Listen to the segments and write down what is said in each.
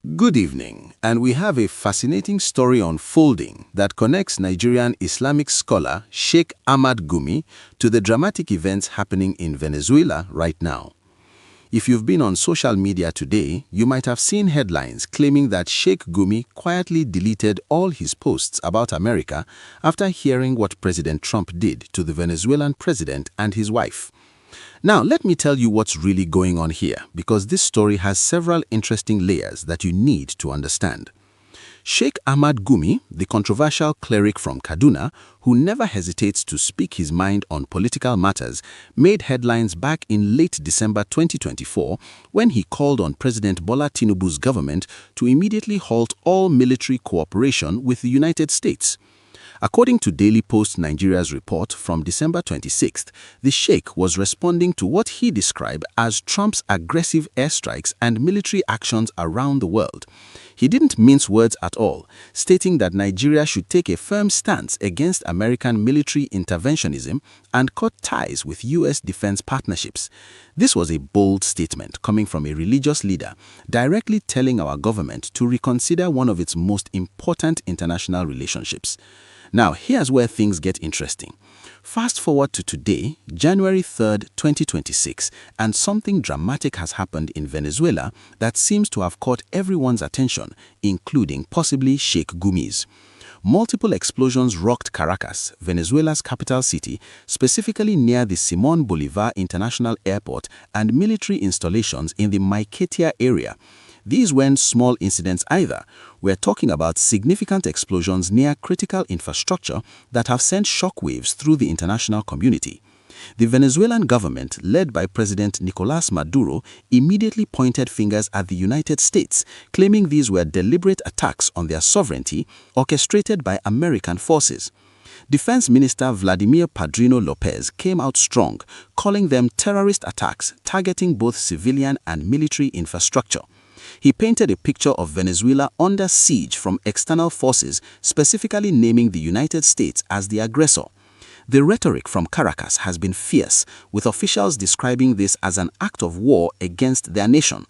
Good evening, and we have a fascinating story unfolding that connects Nigerian Islamic scholar Sheikh Ahmad Gumi to the dramatic events happening in Venezuela right now. If you've been on social media today, you might have seen headlines claiming that Sheikh Gumi quietly deleted all his posts about America after hearing what President Trump did to the Venezuelan president and his wife. Now, let me tell you what's really going on here, because this story has several interesting layers that you need to understand. Sheikh Ahmad Gumi, the controversial cleric from Kaduna, who never hesitates to speak his mind on political matters, made headlines back in late December 2024 when he called on President Bola Tinubu's government to immediately halt all military cooperation with the United States. According to Daily Post Nigeria's report from December 26th, the Sheikh was responding to what he described as Trump's aggressive airstrikes and military actions around the world. He didn't mince words at all, stating that Nigeria should take a firm stance against American military interventionism and cut ties with U.S. defense partnerships. This was a bold statement coming from a religious leader, directly telling our government to reconsider one of its most important international relationships. Now, here's where things get interesting. Fast forward to today, January 3rd, 2026, and something dramatic has happened in Venezuela that seems to have caught everyone's attention, including possibly Sheikh Gumi's. Multiple explosions rocked Caracas, Venezuela's capital city, specifically near the Simón Bolívar International Airport and military installations in the Maiquetía area. These weren't small incidents either. We're talking about significant explosions near critical infrastructure that have sent shockwaves through the international community. The Venezuelan government, led by President Nicolás Maduro, immediately pointed fingers at the United States, claiming these were deliberate attacks on their sovereignty orchestrated by American forces. Defense Minister Vladimir Padrino Lopez came out strong, calling them terrorist attacks targeting both civilian and military infrastructure. He painted a picture of Venezuela under siege from external forces, specifically naming the United States as the aggressor. The rhetoric from Caracas has been fierce, with officials describing this as an act of war against their nation.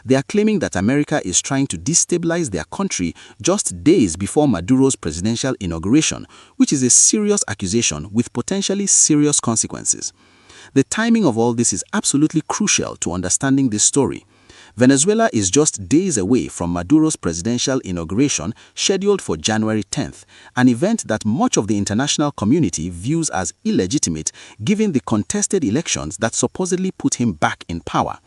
They are claiming that America is trying to destabilize their country just days before Maduro's presidential inauguration, which is a serious accusation with potentially serious consequences. The timing of all this is absolutely crucial to understanding this story. Venezuela is just days away from Maduro's presidential inauguration scheduled for January 10th, an event that much of the international community views as illegitimate given the contested elections that supposedly put him back in power.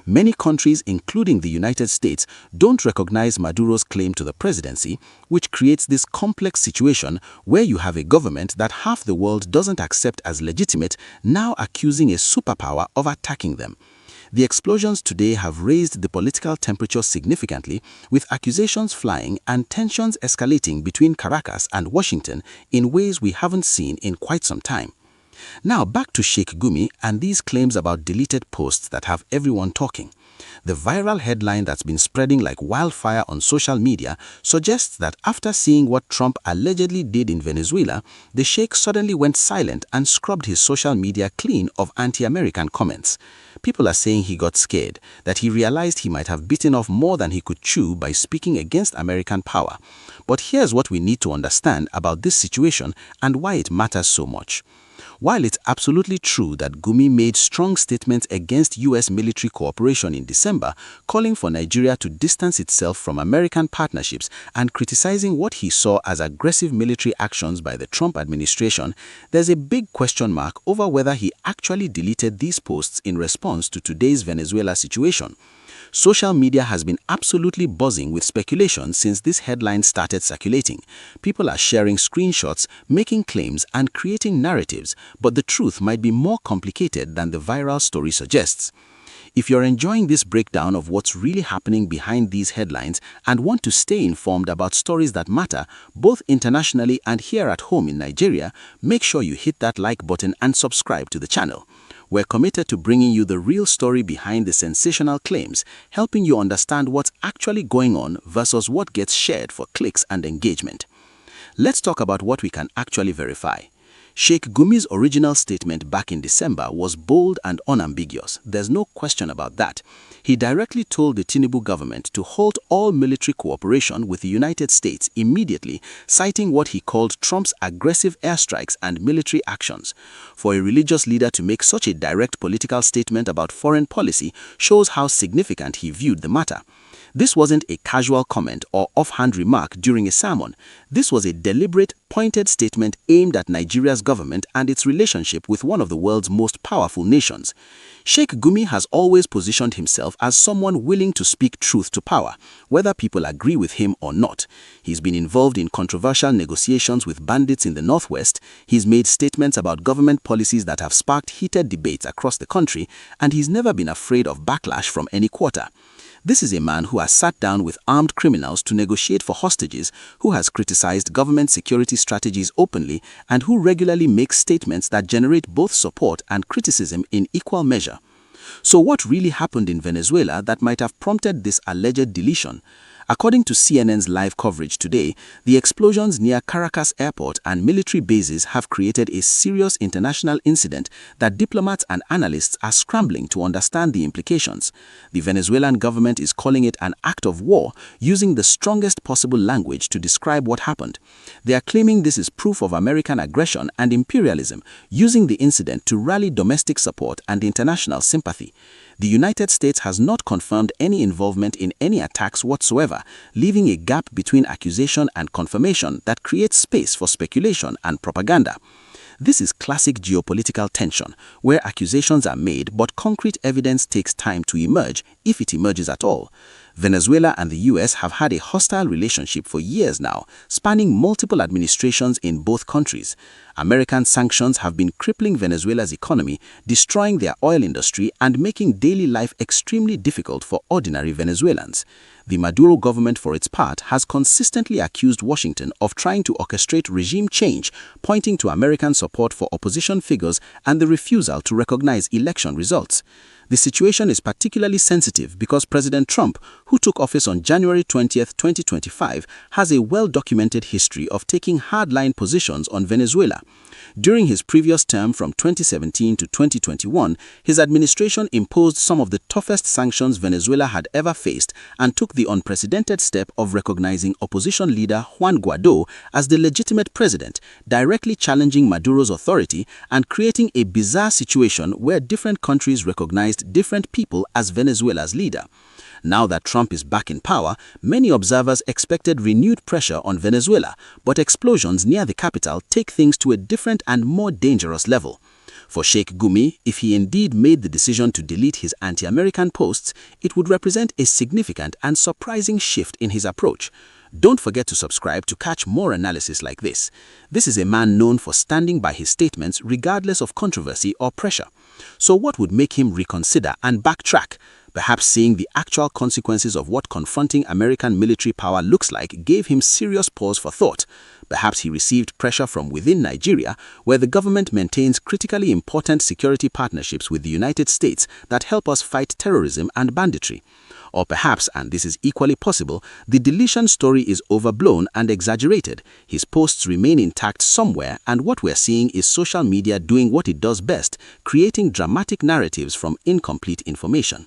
Many countries, including the United States, don't recognize Maduro's claim to the presidency, which creates this complex situation where you have a government that half the world doesn't accept as legitimate, now accusing a superpower of attacking them. The explosions today have raised the political temperature significantly, with accusations flying and tensions escalating between Caracas and Washington in ways we haven't seen in quite some time. Now back to Sheikh Gumi and these claims about deleted posts that have everyone talking. The viral headline that's been spreading like wildfire on social media suggests that after seeing what Trump allegedly did in Venezuela, the Sheikh suddenly went silent and scrubbed his social media clean of anti-American comments. People are saying he got scared, that he realized he might have bitten off more than he could chew by speaking against American power. But here's what we need to understand about this situation and why it matters so much. While it's absolutely true that Gumi made strong statements against U.S. military cooperation in December, calling for Nigeria to distance itself from American partnerships and criticizing what he saw as aggressive military actions by the Trump administration, there's a big question mark over whether he actually deleted these posts in response to today's Venezuela situation. Social media has been absolutely buzzing with speculation since this headline started circulating. People are sharing screenshots, making claims, and creating narratives, but the truth might be more complicated than the viral story suggests. If you're enjoying this breakdown of what's really happening behind these headlines and want to stay informed about stories that matter, both internationally and here at home in Nigeria, make sure you hit that like button and subscribe to the channel. We're committed to bringing you the real story behind the sensational claims, helping you understand what's actually going on versus what gets shared for clicks and engagement. Let's talk about what we can actually verify. Sheikh Gumi's original statement back in December was bold and unambiguous. There's no question about that. He directly told the Tinubu government to halt all military cooperation with the United States immediately, citing what he called Trump's aggressive airstrikes and military actions. For a religious leader to make such a direct political statement about foreign policy shows how significant he viewed the matter. This wasn't a casual comment or offhand remark during a sermon. This was a deliberate, pointed statement aimed at Nigeria's government and its relationship with one of the world's most powerful nations. Sheikh Gumi has always positioned himself as someone willing to speak truth to power, whether people agree with him or not. He's been involved in controversial negotiations with bandits in the Northwest, he's made statements about government policies that have sparked heated debates across the country, and he's never been afraid of backlash from any quarter. This is a man who has sat down with armed criminals to negotiate for hostages, who has criticized government security strategies openly, and who regularly makes statements that generate both support and criticism in equal measure. So what really happened in Venezuela that might have prompted this alleged deletion? According to CNN's live coverage today, the explosions near Caracas airport and military bases have created a serious international incident that diplomats and analysts are scrambling to understand the implications. The Venezuelan government is calling it an act of war, using the strongest possible language to describe what happened. They are claiming this is proof of American aggression and imperialism, using the incident to rally domestic support and international sympathy. The United States has not confirmed any involvement in any attacks whatsoever, leaving a gap between accusation and confirmation that creates space for speculation and propaganda. This is classic geopolitical tension, where accusations are made but concrete evidence takes time to emerge, if it emerges at all. Venezuela and the US have had a hostile relationship for years now, spanning multiple administrations in both countries. American sanctions have been crippling Venezuela's economy, destroying their oil industry and making daily life extremely difficult for ordinary Venezuelans. The Maduro government, for its part, has consistently accused Washington of trying to orchestrate regime change, pointing to American support for opposition figures and the refusal to recognize election results. The situation is particularly sensitive because President Trump, who took office on January 20, 2025, has a well-documented history of taking hardline positions on Venezuela. During his previous term from 2017 to 2021, his administration imposed some of the toughest sanctions Venezuela had ever faced and took the unprecedented step of recognizing opposition leader Juan Guaido as the legitimate president, directly challenging Maduro's authority and creating a bizarre situation where different countries recognized different people as Venezuela's leader. Now that Trump is back in power, many observers expected renewed pressure on Venezuela, but explosions near the capital take things to a different and more dangerous level. For Sheikh Gumi, if he indeed made the decision to delete his anti-American posts, it would represent a significant and surprising shift in his approach. Don't forget to subscribe to catch more analysis like this. This is a man known for standing by his statements regardless of controversy or pressure. So what would make him reconsider and backtrack? Perhaps seeing the actual consequences of what confronting American military power looks like gave him serious pause for thought. Perhaps he received pressure from within Nigeria, where the government maintains critically important security partnerships with the United States that help us fight terrorism and banditry. Or perhaps, and this is equally possible, the deletion story is overblown and exaggerated. His posts remain intact somewhere, and what we're seeing is social media doing what it does best, creating dramatic narratives from incomplete information.